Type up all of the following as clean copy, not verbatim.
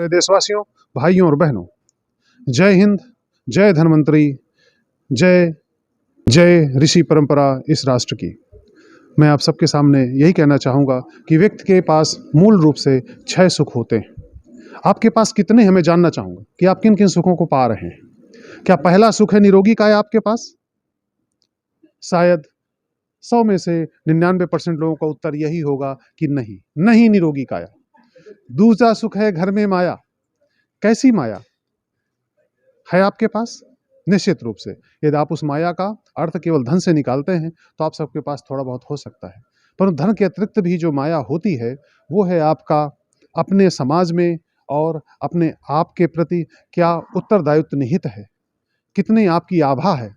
मेरे देशवासियों, भाइयों और बहनों, जय हिंद, जय धन्वंतरी, जय जय ऋषि परंपरा इस राष्ट्र की। मैं आप सबके सामने यही कहना चाहूँगा कि व्यक्ति के पास मूल रूप से 6 सुख होते हैं। आपके पास कितने हैं मैं जानना चाहूँगा कि आप किन किन सुखों को पा रहे हैं। क्या पहला सुख है निरोगी काया आपके पास? शायद 100 में से 99% लोगों का उत्तर यही होगा कि नहीं, नहीं निरोगी काया। दूसरा सुख है घर में माया। कैसी माया है आपके पास? निश्चित रूप से यदि आप उस माया का अर्थ केवल धन से निकालते हैं तो आप सबके पास थोड़ा बहुत हो सकता है, पर धन के अतिरिक्त भी जो माया होती है वो है आपका अपने समाज में और अपने आप के प्रति क्या उत्तरदायित्व निहित है, कितनी आपकी आभा है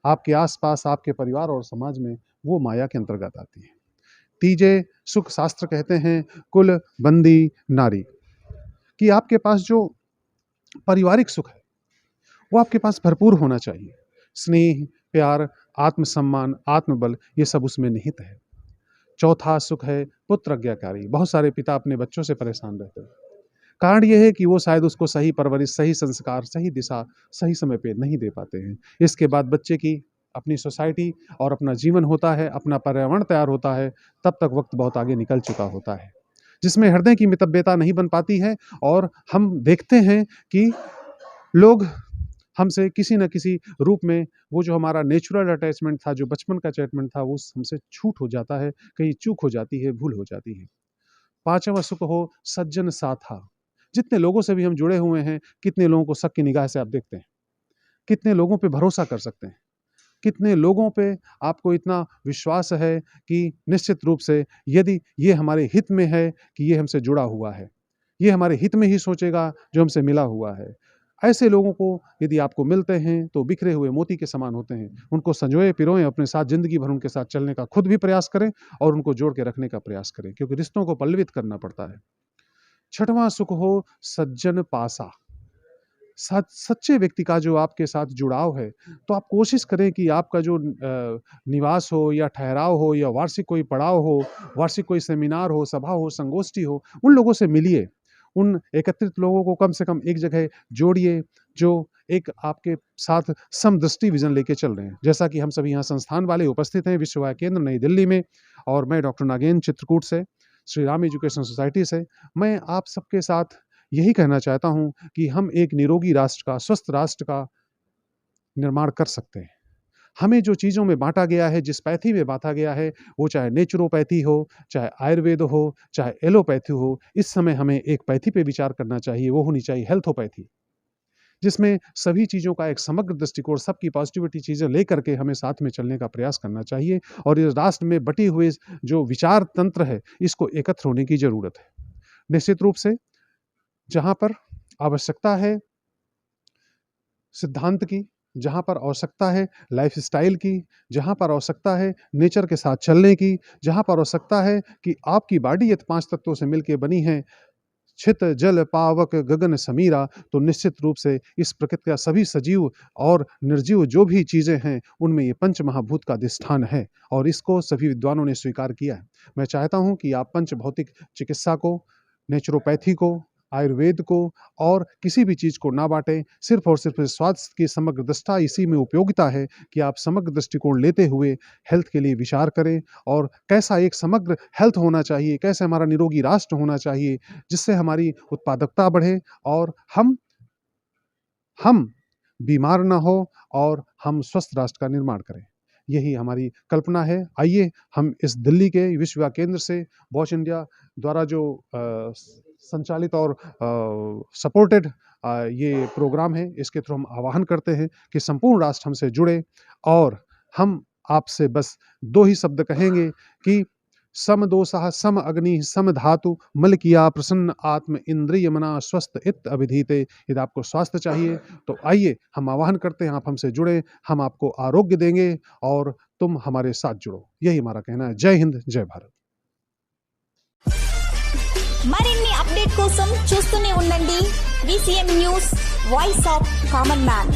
आपके आसपास, आपके परिवार और समाज में, वो माया के अंतर्गत आती है। तीजे सुख शास्त्र कहते हैं कुल बंदी नारी, कि आपके पास जो पारिवारिक सुख है वो आपके पास भरपूर होना चाहिए। स्नेह, प्यार, आत्मसम्मान, आत्मबल, ये सब उसमें निहित है। चौथा सुख है पुत्र आज्ञाकारी। बहुत सारे पिता अपने बच्चों से परेशान रहते हैं। कारण यह है कि वो शायद उसको सही परवरिश, सही संस्कार, सही दिशा सही समय पे नहीं दे पाते हैं। इसके बाद बच्चे की अपनी सोसाइटी और अपना जीवन होता है, अपना पर्यावरण तैयार होता है, तब तक वक्त बहुत आगे निकल चुका होता है, जिसमें हृदय की मितव्यता नहीं बन पाती है। और हम देखते हैं कि लोग हमसे किसी न किसी रूप में वो जो हमारा नेचुरल अटैचमेंट था, जो बचपन का अटैचमेंट था, वो हमसे छूट हो जाता है, कहीं चूक हो जाती है, भूल हो जाती है। पांचवा सुख हो सज्जन साथा। जितने लोगों से भी हम जुड़े हुए हैं, कितने लोगों को शक की निगाह से आप देखते हैं, कितने लोगों पे भरोसा कर सकते हैं, कितने लोगों पे आपको इतना विश्वास है कि निश्चित रूप से यदि ये हमारे हित में है कि ये हमसे जुड़ा हुआ है, ये हमारे हित में ही सोचेगा जो हमसे मिला हुआ है। ऐसे लोगों को यदि आपको मिलते हैं तो बिखरे हुए मोती के समान होते हैं। उनको संजोए पिरोएं, अपने साथ जिंदगी भर उनके साथ चलने का खुद भी प्रयास करें और उनको जोड़ के रखने का प्रयास करें, क्योंकि रिश्तों को पल्लवित करना पड़ता है। छठवां सुख हो सज्जन पासा। सच्चे व्यक्ति का जो आपके साथ जुड़ाव है, तो आप कोशिश करें कि आपका जो निवास हो या ठहराव हो या वार्षिक कोई पड़ाव हो, वार्षिक कोई सेमिनार हो, सभा हो, संगोष्ठी हो, उन लोगों से मिलिए। उन एकत्रित लोगों को कम से कम एक जगह जोड़िए जो एक आपके साथ समदृष्टि विजन लेके चल रहे हैं। जैसा कि हम सभी यहाँ संस्थान वाले उपस्थित हैं विश्व केंद्र नई दिल्ली में, और मैं डॉक्टर नागेंद्र चित्रकूट से, श्री राम एजुकेशन सोसाइटी से, मैं आप सबके साथ यही कहना चाहता हूं कि हम एक निरोगी राष्ट्र का, स्वस्थ राष्ट्र का निर्माण कर सकते हैं। हमें जो चीज़ों में बांटा गया है, जिस पैथी में बांटा गया है, वो चाहे नेचुरोपैथी हो, चाहे आयुर्वेद हो, चाहे एलोपैथी हो, इस समय हमें एक पैथी पे विचार करना चाहिए। वो होनी चाहिए हेल्थोपैथी, जिसमें सभी चीज़ों का एक समग्र दृष्टिकोण, सबकी पॉजिटिविटी चीज़ें लेकर के हमें साथ में चलने का प्रयास करना चाहिए। और इस राष्ट्र में बटी हुई जो विचार तंत्र है, इसको एकत्र होने की जरूरत है। निश्चित रूप से जहाँ पर आवश्यकता है सिद्धांत की, जहाँ पर आवश्यकता है लाइफस्टाइल की, जहाँ पर आवश्यकता है नेचर के साथ चलने की, जहाँ पर आवश्यकता है कि आपकी बॉडी ये 5 तत्वों से मिलकर बनी है, छित जल पावक गगन समीरा, तो निश्चित रूप से इस प्रकृति का सभी सजीव और निर्जीव जो भी चीज़ें हैं, उनमें ये पंच महाभूत का अधिष्ठान है, और इसको सभी विद्वानों ने स्वीकार किया है। मैं चाहता हूँ कि आप पंच भौतिक चिकित्सा को, नेचुरोपैथी को, आयुर्वेद को और किसी भी चीज़ को ना बांटें। सिर्फ और सिर्फ स्वास्थ्य की समग्र दृष्टा इसी में उपयोगिता है कि आप समग्र दृष्टिकोण लेते हुए हेल्थ के लिए विचार करें, और कैसा एक समग्र हेल्थ होना चाहिए, कैसे हमारा निरोगी राष्ट्र होना चाहिए, जिससे हमारी उत्पादकता बढ़े और हम बीमार ना हो और हम स्वस्थ राष्ट्र का निर्माण करें। यही हमारी कल्पना है। आइए हम इस दिल्ली के विश्व केंद्र से वॉच इंडिया द्वारा जो संचालित और सपोर्टेड ये प्रोग्राम है, इसके थ्रू हम आह्वान करते हैं कि संपूर्ण राष्ट्र हमसे जुड़े, और हम आपसे बस 2 ही शब्द कहेंगे कि सम दोषः सम अग्नि सम धातु मल किया प्रसन्न आत्म इंद्रिय मना स्वस्थ इत अभिधीते। यदि आपको स्वास्थ्य चाहिए तो आइए हम आह्वान करते हैं, आप हमसे जुड़े, हम आपको आरोग्य देंगे और तुम हमारे साथ जुड़ो। यही हमारा कहना है। जय हिंद, जय भारत। మరిన్ని అప్డేట్ కోసం చూస్తూనే ఉండండి VCM news, voice of common man.